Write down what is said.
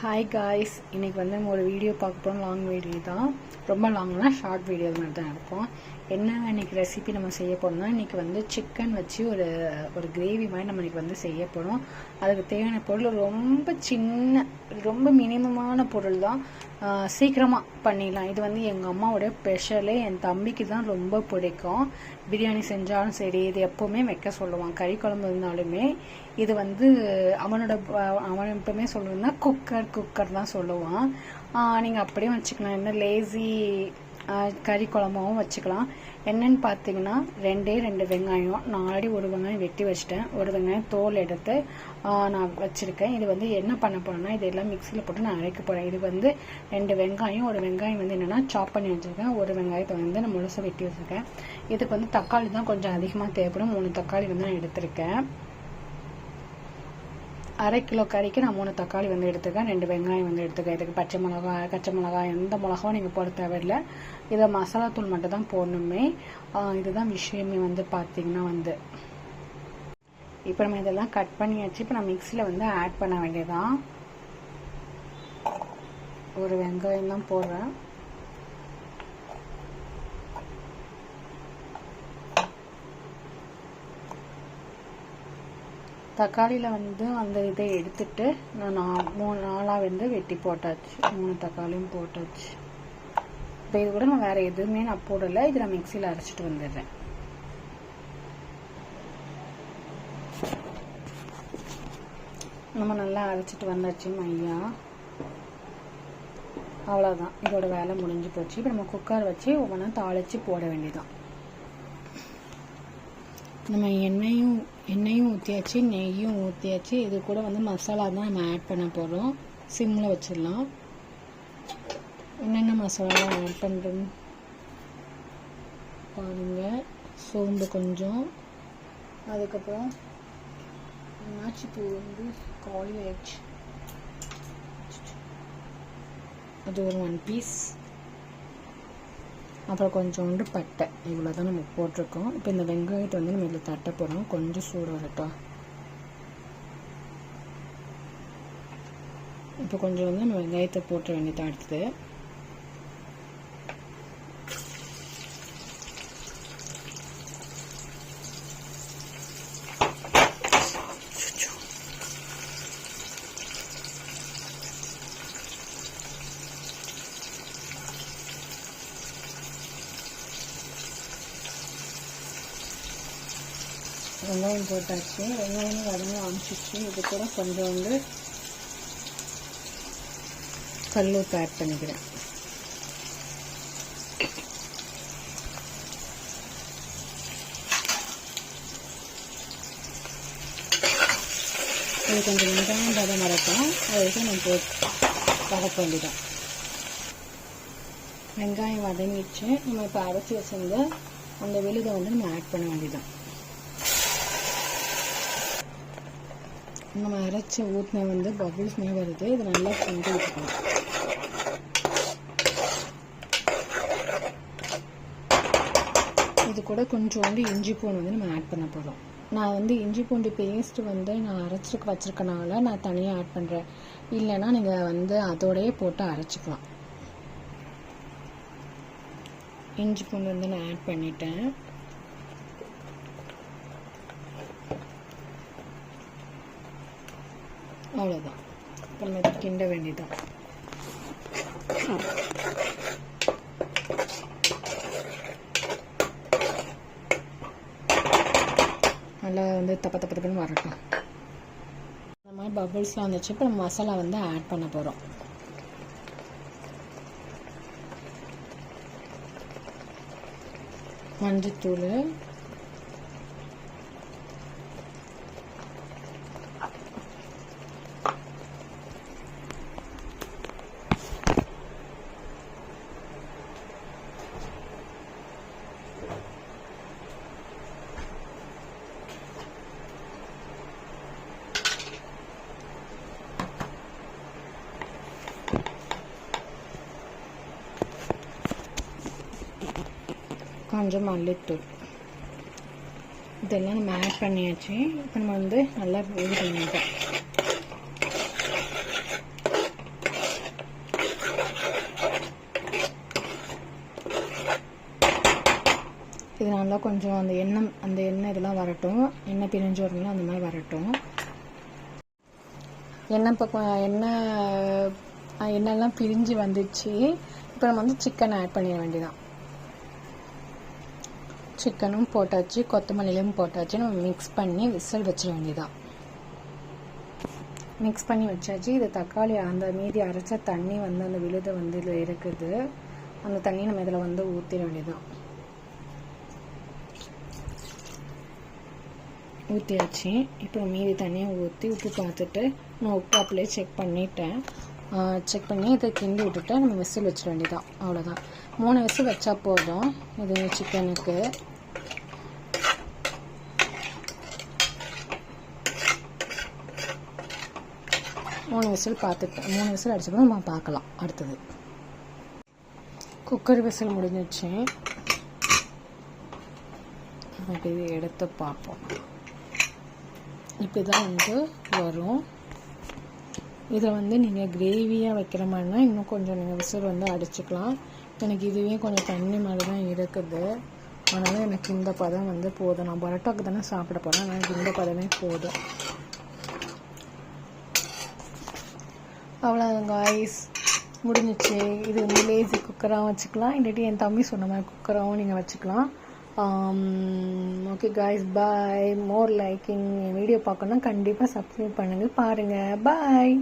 Hi guys, இன்றைக்கி வந்து நம்ம ஒரு வீடியோ பார்க்க போகிறோம். லாங் வீடியோ தான், ரொம்ப லாங்னா ஷார்ட் வீடியோ மாதிரி தான் இருக்கும். என்ன இன்றைக்கி ரெசிபி நம்ம செய்ய போகிறோம்னா, இன்றைக்கி வந்து சிக்கன் வச்சு ஒரு கிரேவி மாதிரி நம்ம இன்றைக்கி வந்து செய்ய போகிறோம். அதுக்கு தேவையான பொருள் ரொம்ப மினிமமான பொருள் தான், சீக்கிரமாக பண்ணிடலாம். இது வந்து எங்கள் அம்மாவோட ஸ்பெஷலே, என் தம்பிக்கு தான் ரொம்ப பிடிக்கும். பிரியாணி செஞ்சாலும் சரி, இது எப்போவுமே வைக்க சொல்லுவான். கறி குழம்பு இருந்தாலுமே இது வந்து அவன் எப்பவுமே சொல்லுவான்னா குக்கர் தான் சொல்லுவான். நீங்கள் அப்படியே வச்சுக்கலாம், என்ன லேசி கறி குழம்பாவும் வச்சுக்கலாம். என்னன்னு பார்த்தீங்கன்னா, ரெண்டு வெங்காயம், நான் ஆல்ரெடி ஒரு வெங்காயம் வெட்டி வச்சுட்டேன். ஒரு வெங்காயம் தோல் எடுத்து நான் வச்சுருக்கேன். இது வந்து என்ன பண்ண போகிறேன்னா, இதெல்லாம் மிக்சியில் போட்டு நான் அரைக்க போகிறேன். இது வந்து 2 வெங்காயம், ஒரு வெங்காயம் வந்து என்னென்னா சாப் பண்ணி வச்சுருக்கேன். ஒரு வெங்காயத்தை வந்து நான் முழுசாக வெட்டி வச்சுருக்கேன். இதுக்கு வந்து தக்காளி தான் கொஞ்சம் அதிகமாக தேவைப்படும். 3 தக்காளி வந்து நான் எடுத்திருக்கேன். 1/2 கிலோ கறிக்கு நான் 3 தக்காளி வந்து எடுத்துக்கேன். 2 வெங்காயம் வந்து எடுத்துக்கேன். இதுக்கு பச்சை மிளகாய் எந்த மிளகாவும் நீங்கள் போட தேவையில்லை. இதை மசாலா தூள் மட்டும் தான் போடணுமே. இதுதான் விஷயமே வந்து பார்த்தீங்கன்னா வந்து இப்போ நம்ம இதெல்லாம் கட் பண்ணியாச்சு. இப்போ நான் மிக்சியில் வந்து ஆட் பண்ண வேண்டியதான். ஒரு வெங்காயம் தான் போடுறேன். தக்காளியில் வந்து அந்த இதை எடுத்துட்டு நான் 4 வந்து வெட்டி போட்டாச்சு. 3 தக்காளியும் போட்டாச்சு. இப்போ இது கூட நான் வேறு எதுவுமே நான் போடலை. இது நான் மிக்சியில் அரைச்சிட்டு வந்துடுறேன். நம்ம நல்லா அரைச்சிட்டு வந்தாச்சு மையா. அவ்வளோதான், இதோட வேலை முடிஞ்சு போச்சு. இப்போ நம்ம குக்கர் வச்சு ஒவ்வொன்றா தாளித்து போட வேண்டியதான். நம்ம எண்ணெயும் ஊற்றியாச்சு, நெய்யும் ஊற்றியாச்சு. இது கூட வந்து மசாலா தான் நம்ம ஆட் பண்ண போகிறோம். சிம்மில் வச்சிடலாம். என்னென்ன மசாலா ஆட் பண்ணுறோம் பாருங்கள். சோம்பு கொஞ்சம், அதுக்கப்புறம் நாச்சிப்பூ வந்து காலி ஆயிடுச்சு, அது ஒரு 1 பீஸ். அப்புறம் கொஞ்சோண்டு பட்டை. இவ்வளோ தான் நம்ம போட்டிருக்கோம். இப்போ இந்த வெங்காயத்தை வந்து நம்ம இதில் தட்ட போகிறோம். கொஞ்சம் சூடு வரட்டும். இப்போ கொஞ்சம் வந்து நம்ம வெங்காயத்தை போட்ட வேண்டியதான் அடுத்தது. வெங்காயம் போட்டாச்சு. வெங்காயம் வதங்க ஆரம்பிச்சிச்சு. இது கூட கொஞ்சோண்டு கல்லுப்பு ஆட் பண்ணிக்கிறேன். இது கொஞ்சம் வெங்காயம் பதம் வரட்டும். அதுக்கு நம்ம வதக்க வேண்டியதான். வெங்காயம் வதங்கிச்சு. நம்ம இப்போ அரைச்சி வச்சிருந்த அந்த விழுதை வந்து நம்ம ஆட் பண்ண வேண்டியதான். நம்ம அரைச்ச ஊற்றின வந்து பபுள்ஸ்மே வருது. இது நல்லா செஞ்சு வச்சுக்கணும். இது கூட கொஞ்சோண்டு இஞ்சி பூண்டு வந்து நம்ம ஆட் பண்ண போகிறோம். நான் வந்து இஞ்சி பூண்டு பேஸ்ட் வந்து நான் வச்சுருக்கனால நான் தனியாக ஆட் பண்ணுறேன். இல்லைன்னா நீங்கள் வந்து அதோடையே போட்டு அரைச்சிக்கலாம். இஞ்சி பூண்டு வந்து நான் ஆட் பண்ணிட்டேன். அவ்வளோதான். இப்போ நம்ம கிண்ட வேண்டியதான். நல்லா வந்து தப்பன்னு வரட்டும். இந்த மாதிரி பபுள்ஸ்லாம் வந்துச்சு. இப்போ நம்ம மசாலா வந்து ஆட் பண்ண போகிறோம். மஞ்சத்தூள், கொஞ்சம் மல்லித்தூள், இதெல்லாம் நம்ம ஆட் பண்ணியாச்சு. இப்போ நம்ம வந்து நல்லா இது பண்ணிட்டோம். நல்லா கொஞ்சம் அந்த எண்ணெய் இதெல்லாம் வரட்டும், எண்ணெய் பிரிஞ்சு வரணும், அந்த மாதிரி வரட்டும். எண்ணெய்லாம் பிரிஞ்சு வந்துச்சு. இப்போ நம்ம வந்து சிக்கன் ஆட் பண்ணிட வேண்டியதான். சிக்கனும் போட்டாச்சு, கொத்தமல்லியும் போட்டாச்சு. நம்ம மிக்ஸ் பண்ணி விசில் வச்சிட வேண்டியதான். மிக்ஸ் பண்ணி வச்சாச்சு. இது தக்காளி அந்த மீதி அரைச்ச தண்ணி வந்து அந்த விழுதை வந்து இதில் இருக்குது. அந்த தண்ணி நம்ம இதில் வந்து ஊற்றிட வேண்டியதான். ஊற்றியாச்சு. இப்போ மீதி தண்ணியை ஊற்றி உப்பு பார்த்துட்டு நான் உப்பு அப்படியே செக் பண்ணிட்டேன். செக் பண்ணி இதை கிண்டி விட்டுட்டு நம்ம விசில் வச்சிட வேண்டியதான். அவ்வளோதான். 3 விசில் வச்சா போதும் இது சிக்கனுக்கு. மூணு விசில் அடிச்சப்போ நம்ம பார்க்கலாம். அடுத்தது குக்கர் விசில் முடிஞ்சிச்சு. அப்படியே எடுத்து பார்ப்போம். இப்படி தான் வந்து வரும். இதை வந்து நீங்கள் கிரேவியாக வைக்கிற மாதிரினா இன்னும் கொஞ்சம் நீங்கள் விசில் வந்து அடிச்சுக்கலாம். எனக்கு இதுவே கொஞ்சம் தண்ணி மாதிரி தான் இருக்குது. அதனால் எனக்கு இந்த பதம் வந்து போதும். நான் பரோட்டாவுக்கு தானே சாப்பிட போகிறேன், எனக்கு இந்த பதமே போதும். அவ்வளோதான் காய்ஸ், முடிஞ்சிச்சு. இது வந்து லேசி குக்கராகவும் வச்சுக்கலாம், இல்லாட்டி என் தம்பி சொன்ன மாதிரி குக்கராகவும் நீங்கள் வச்சுக்கலாம். ஓகே காய்ஸ், பாய். மோர் லைக்கிங் வீடியோ பார்க்கணுன்னா கண்டிப்பாக சப்ஸ்கிரைப் பண்ணுங்கள், பாருங்கள். பாய்.